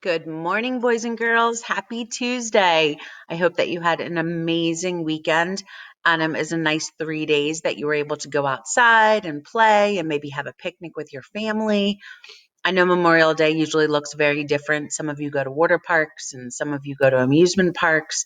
Good morning, boys and girls. Happy Tuesday. I hope that you had an amazing weekend. Is a nice 3 days that you were able to go outside and play and maybe have a picnic with your family. I know Memorial Day usually looks very different. Some of you go to water parks and some of you go to amusement parks.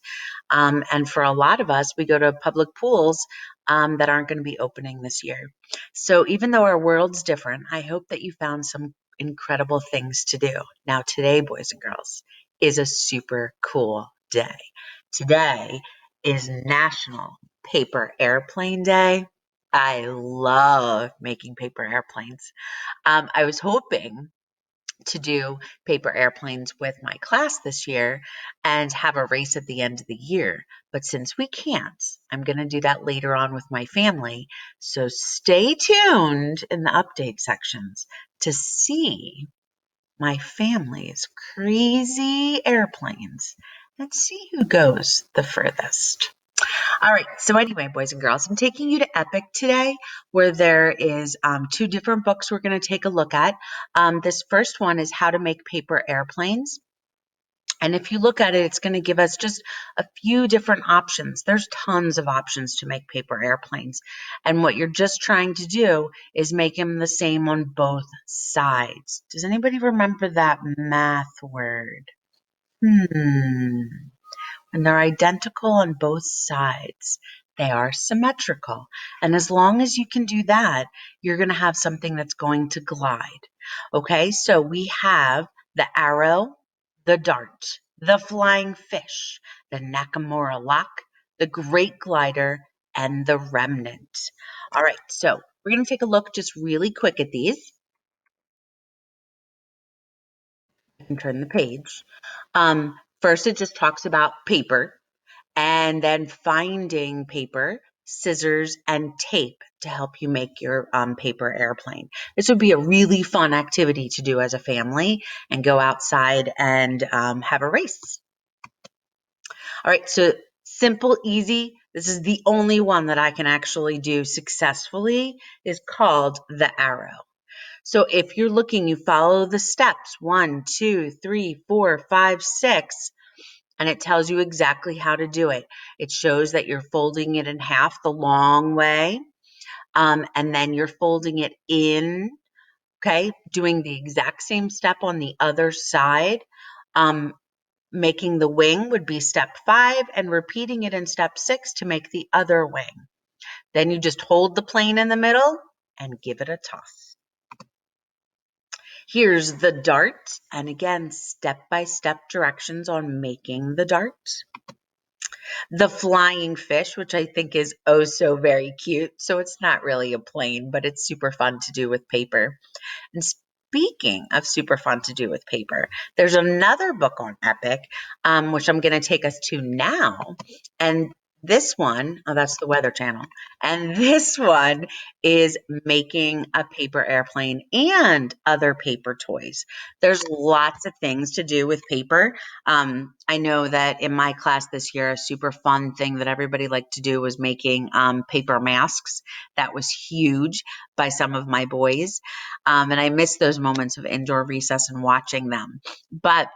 And for a lot of us, we go to public pools that aren't going to be opening this year. So even though our world's different, I hope that you found some incredible things to do. Now, today, boys and girls, is a super cool day. Today is National Paper Airplane Day. I love making paper airplanes. I was hoping to do paper airplanes with my class this year and have a race at the end of the year. But since we can't, I'm going to do that later on with my family. So stay tuned in the update sections to see my family's crazy airplanes and see who goes the furthest. All right. So anyway, boys and girls, I'm taking you to Epic today, where there is two different books we're going to take a look at. This first one is How to Make Paper Airplanes. And if you look at it, it's going to give us just a few different options. There's tons of options to make paper airplanes. And what you're just trying to do is make them the same on both sides. Does anybody remember that math word? And they're identical on both sides. They are symmetrical. And as long as you can do that, you're going to have something that's going to glide. Okay, so we have the arrow, the dart, the flying fish, the Nakamura lock, the great glider, and the remnant. All right, so we're going to take a look just really quick at these. I can turn the page. First, it just talks about paper, and then finding paper, scissors, and tape to help you make your paper airplane. This would be a really fun activity to do as a family and go outside and have a race. All right, so simple, easy. This is the only one that I can actually do successfully, is called the arrow. So if you're looking, you follow the steps, 1, 2, 3, 4, 5, 6, and it tells you exactly how to do it. It shows that you're folding it in half the long way, and then you're folding it in, okay, doing the exact same step on the other side. Making the wing would be step 5, and repeating it in step 6 to make the other wing. Then you just hold the plane in the middle and give it a toss. Here's the dart, and again, step-by-step directions on making the dart. The flying fish, which I think is oh so very cute. So it's not really a plane, but it's super fun to do with paper. And speaking of super fun to do with paper, there's another book on Epic, which I'm going to take us to now. And this one, oh, that's the Weather Channel. And this one is making a paper airplane and other paper toys. There's lots of things to do with paper. I know that in my class this year, a super fun thing that everybody liked to do was making paper masks. That was huge by some of my boys. And I miss those moments of indoor recess and watching them. But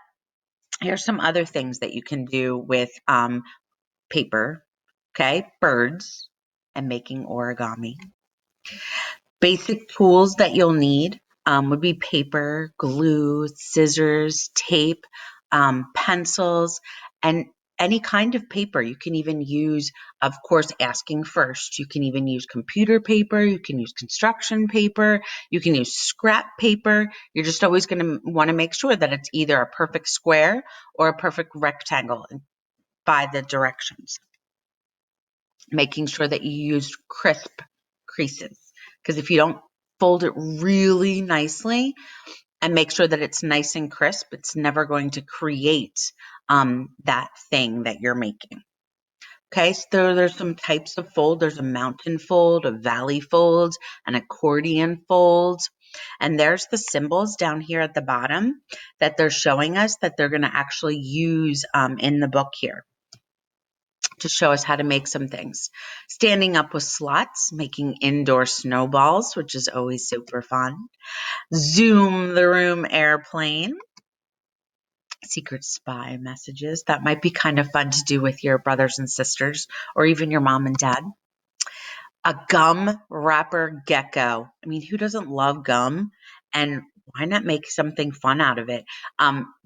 here's some other things that you can do with paper, okay? Birds and making origami. Basic tools that you'll need would be paper, glue, scissors, tape, pencils, and any kind of paper. You can even use, of course, asking first. You can even use computer paper. You can use construction paper. You can use scrap paper. You're just always going to want to make sure that it's either a perfect square or a perfect rectangle by the directions. Making sure that you use crisp creases, because if you don't fold it really nicely and make sure that it's nice and crisp, it's never going to create that thing that you're making. Okay, so there's some types of fold. There's a mountain fold, a valley fold, an accordion fold. And there's the symbols down here at the bottom that they're showing us that they're going to actually use in the book here to show us how to make some things. Standing up with slots, making indoor snowballs, which is always super fun. Zoom the room airplane. secret spy messages. That might be kind of fun to do with your brothers and sisters or even your mom and dad. A gum wrapper gecko. I mean, who doesn't love gum? And why not make something fun out of it?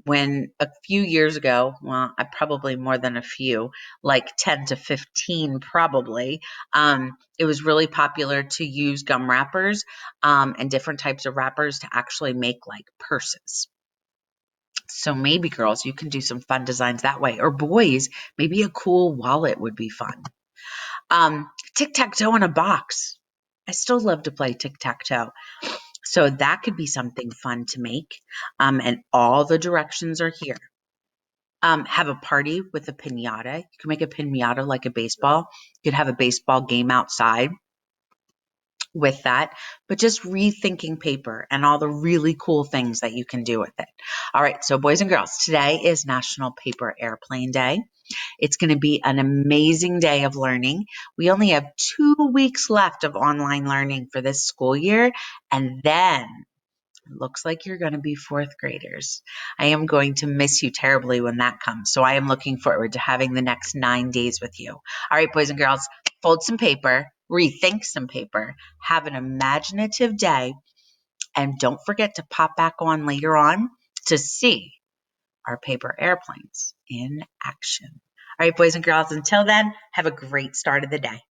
When a few years ago, well, I probably more than a few, like 10 to 15 probably, it was really popular to use gum wrappers and different types of wrappers to actually make like purses. So maybe girls, you can do some fun designs that way. Or boys, maybe a cool wallet would be fun. Tic-tac-toe in a box. I still love to play tic-tac-toe. So that could be something fun to make. And all the directions are here. Have a party with a piñata. You can make a piñata like a baseball. You could have a baseball game outside with that, but just rethinking paper and all the really cool things that you can do with it. All right, so boys and girls, today is National Paper Airplane Day. It's going to be an amazing day of learning. We only have 2 weeks left of online learning for this school year, and then it looks like you're going to be fourth graders. I am going to miss you terribly when that comes, so I am looking forward to having the next 9 days with you. All right, boys and girls, fold some paper, rethink some paper, have an imaginative day, and don't forget to pop back on later on to see our paper airplanes in action. All right, boys and girls, until then, have a great start of the day.